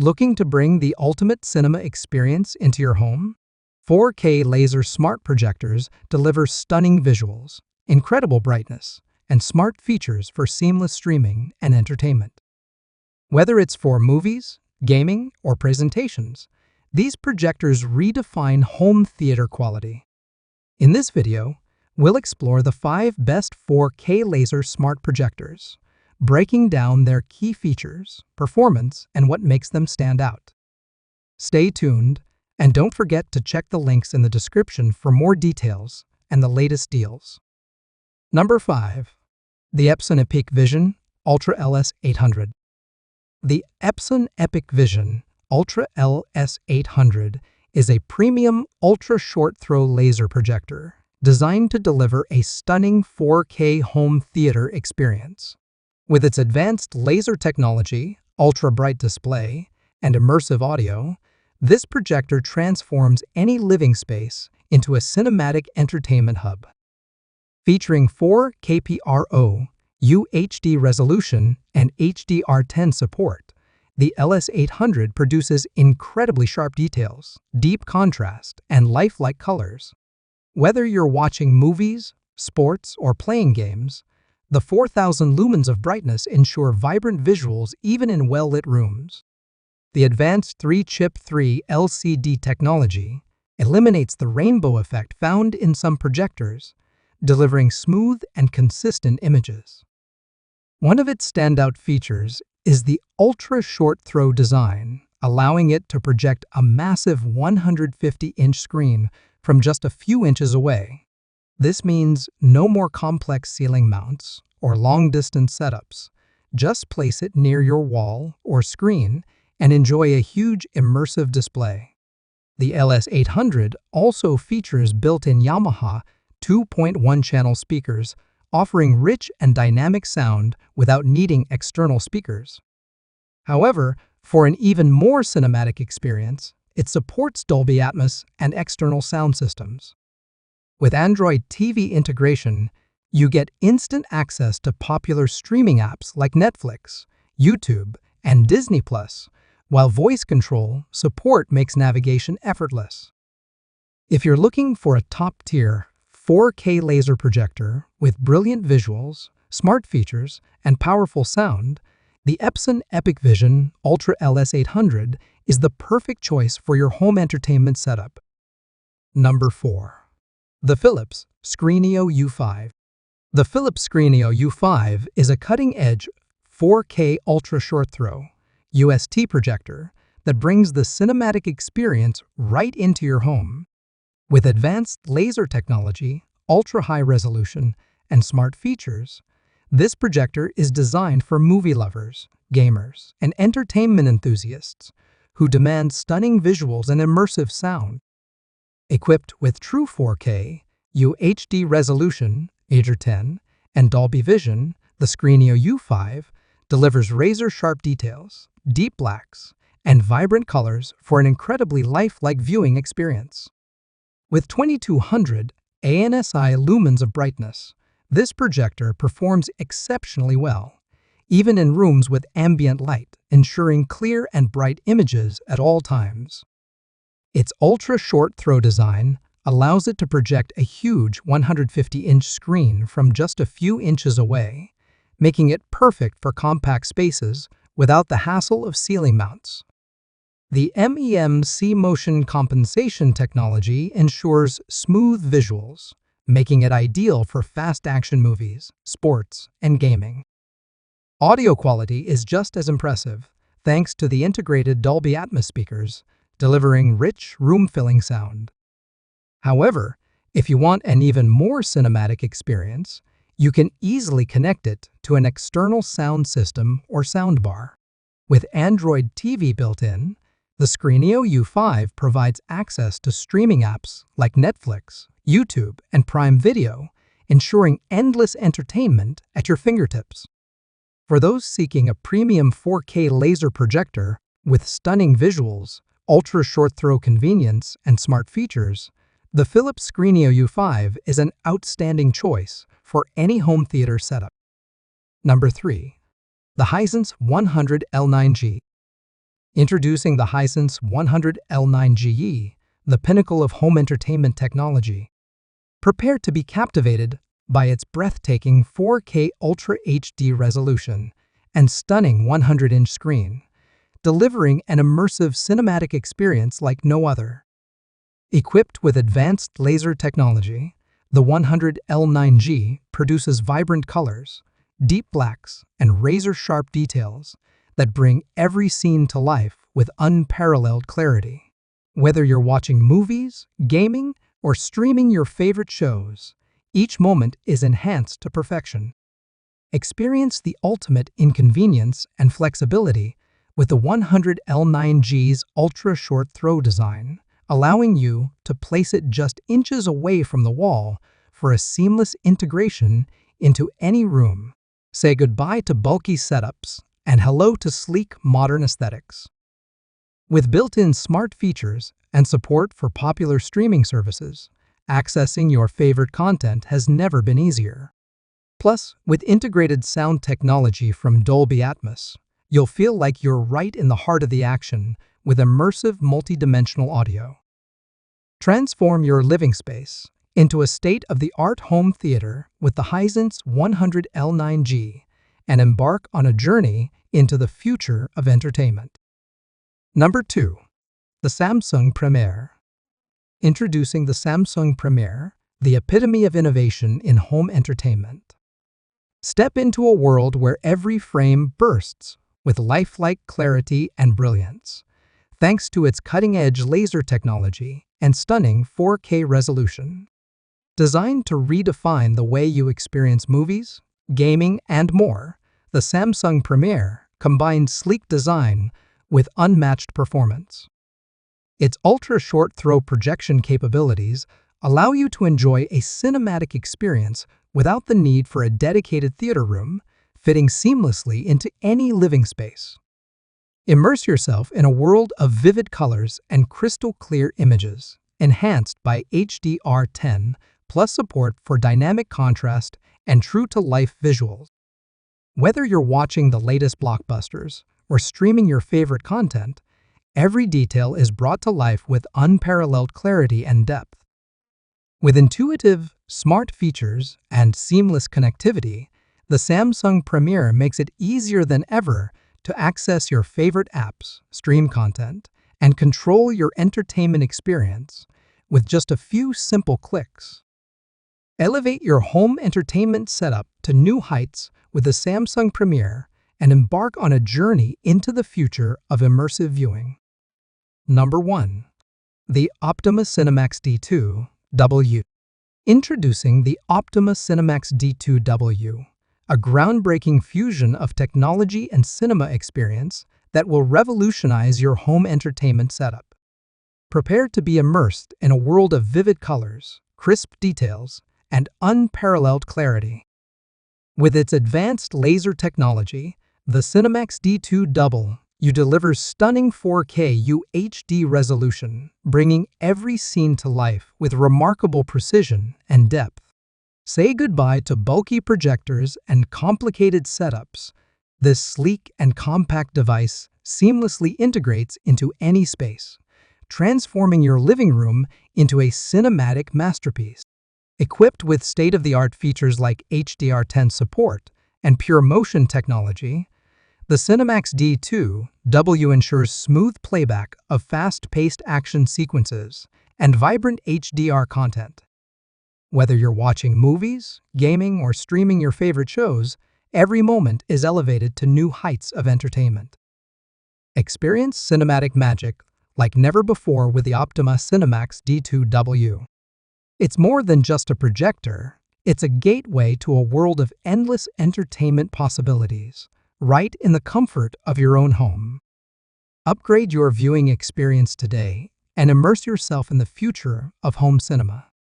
Looking to bring the ultimate cinema experience into your home? 4K laser smart projectors deliver stunning visuals, incredible brightness, and smart features for seamless streaming and entertainment. Whether it's for movies, gaming, or presentations, these projectors redefine home theater quality. In this video, we'll explore the 5 best 4K laser smart projectors, breaking down their key features, performance, and what makes them stand out. Stay tuned, and don't forget to check the links in the description for more details and the latest deals. Number 5. The Epson EpiQVision Ultra LS800. The Epson EpiQVision Ultra LS800 is a premium ultra-short-throw laser projector designed to deliver a stunning 4K home theater experience. With its advanced laser technology, ultra-bright display, and immersive audio, this projector transforms any living space into a cinematic entertainment hub. Featuring 4 kpro UHD resolution and HDR10 support, the LS800 produces incredibly sharp details, deep contrast, and lifelike colors. Whether you're watching movies, sports, or playing games, the 4,000 lumens of brightness ensure vibrant visuals even in well-lit rooms. The advanced 3-chip 3 LCD technology eliminates the rainbow effect found in some projectors, delivering smooth and consistent images. One of its standout features is the ultra-short-throw design, allowing it to project a massive 150-inch screen from just a few inches away. This means no more complex ceiling mounts or long-distance setups. Just place it near your wall or screen and enjoy a huge immersive display. The LS800 also features built-in Yamaha 2.1-channel speakers, offering rich and dynamic sound without needing external speakers. However, for an even more cinematic experience, it supports Dolby Atmos and external sound systems. With Android TV integration, you get instant access to popular streaming apps like Netflix, YouTube, and Disney+, while voice control support makes navigation effortless. If you're looking for a top-tier 4K laser projector with brilliant visuals, smart features, and powerful sound, the Epson EpiQVision Ultra LS800 is the perfect choice for your home entertainment setup. Number 4. The Philips Screeneo U5. The Philips Screeneo U5 is a cutting-edge 4K ultra-short-throw UST projector that brings the cinematic experience right into your home. With advanced laser technology, ultra-high resolution, and smart features, this projector is designed for movie lovers, gamers, and entertainment enthusiasts who demand stunning visuals and immersive sound. Equipped with true 4K, UHD resolution, HDR10, and Dolby Vision, the Screeneo U5 delivers razor-sharp details, deep blacks, and vibrant colors for an incredibly lifelike viewing experience. With 2200 ANSI lumens of brightness, this projector performs exceptionally well, even in rooms with ambient light, ensuring clear and bright images at all times. Its ultra-short-throw design allows it to project a huge 150-inch screen from just a few inches away, making it perfect for compact spaces without the hassle of ceiling mounts. The MEMC motion compensation technology ensures smooth visuals, making it ideal for fast-action movies, sports, and gaming. Audio quality is just as impressive, thanks to the integrated Dolby Atmos speakers, delivering rich, room-filling sound. However, if you want an even more cinematic experience, you can easily connect it to an external sound system or soundbar. With Android TV built in, the Screeneo U5 provides access to streaming apps like Netflix, YouTube, and Prime Video, ensuring endless entertainment at your fingertips. For those seeking a premium 4K laser projector with stunning visuals, ultra-short-throw convenience, and smart features, the Philips Screeneo U5 is an outstanding choice for any home theater setup. Number 3. The Hisense 100 L9G. Introducing the Hisense 100L9GE, the pinnacle of home entertainment technology. Prepare to be captivated by its breathtaking 4K Ultra HD resolution and stunning 100-inch screen, delivering an immersive cinematic experience like no other. Equipped with advanced laser technology, the 100L9G produces vibrant colors, deep blacks, and razor-sharp details that bring every scene to life with unparalleled clarity. Whether you're watching movies, gaming, or streaming your favorite shows, each moment is enhanced to perfection. Experience the ultimate in convenience and flexibility with the 100L9G's ultra-short throw design, allowing you to place it just inches away from the wall for a seamless integration into any room. Say goodbye to bulky setups and hello to sleek, modern aesthetics. With built-in smart features and support for popular streaming services, accessing your favorite content has never been easier. Plus, with integrated sound technology from Dolby Atmos, you'll feel like you're right in the heart of the action with immersive multi-dimensional audio. Transform your living space into a state-of-the-art home theater with the Hisense 100L9G and embark on a journey into the future of entertainment. Number 2. The Samsung Premier. Introducing the Samsung Premier, the epitome of innovation in home entertainment. Step into a world where every frame bursts with lifelike clarity and brilliance, thanks to its cutting-edge laser technology and stunning 4K resolution. Designed to redefine the way you experience movies, gaming, and more, the Samsung Premier combines sleek design with unmatched performance. Its ultra-short throw projection capabilities allow you to enjoy a cinematic experience without the need for a dedicated theater room, fitting seamlessly into any living space. Immerse yourself in a world of vivid colors and crystal-clear images, enhanced by HDR10 plus support for dynamic contrast and true-to-life visuals. Whether you're watching the latest blockbusters or streaming your favorite content, every detail is brought to life with unparalleled clarity and depth. With intuitive, smart features and seamless connectivity, the Samsung Premier makes it easier than ever to access your favorite apps, stream content, and control your entertainment experience with just a few simple clicks. Elevate your home entertainment setup to new heights with the Samsung Premier and embark on a journey into the future of immersive viewing. Number 1. The Optima CinemaX D2-W. Introducing the Optima CinemaX D2-W, a groundbreaking fusion of technology and cinema experience that will revolutionize your home entertainment setup. Prepare to be immersed in a world of vivid colors, crisp details, and unparalleled clarity. With its advanced laser technology, the CinemaX D2-W delivers stunning 4K UHD resolution, bringing every scene to life with remarkable precision and depth. Say goodbye to bulky projectors and complicated setups. This sleek and compact device seamlessly integrates into any space, transforming your living room into a cinematic masterpiece. Equipped with state-of-the-art features like HDR10 support and pure motion technology, the CinemaX D2-W ensures smooth playback of fast-paced action sequences and vibrant HDR content. Whether you're watching movies, gaming, or streaming your favorite shows, every moment is elevated to new heights of entertainment. Experience cinematic magic like never before with the Optima CinemaX D2-W. It's more than just a projector, it's a gateway to a world of endless entertainment possibilities, right in the comfort of your own home. Upgrade your viewing experience today and immerse yourself in the future of home cinema.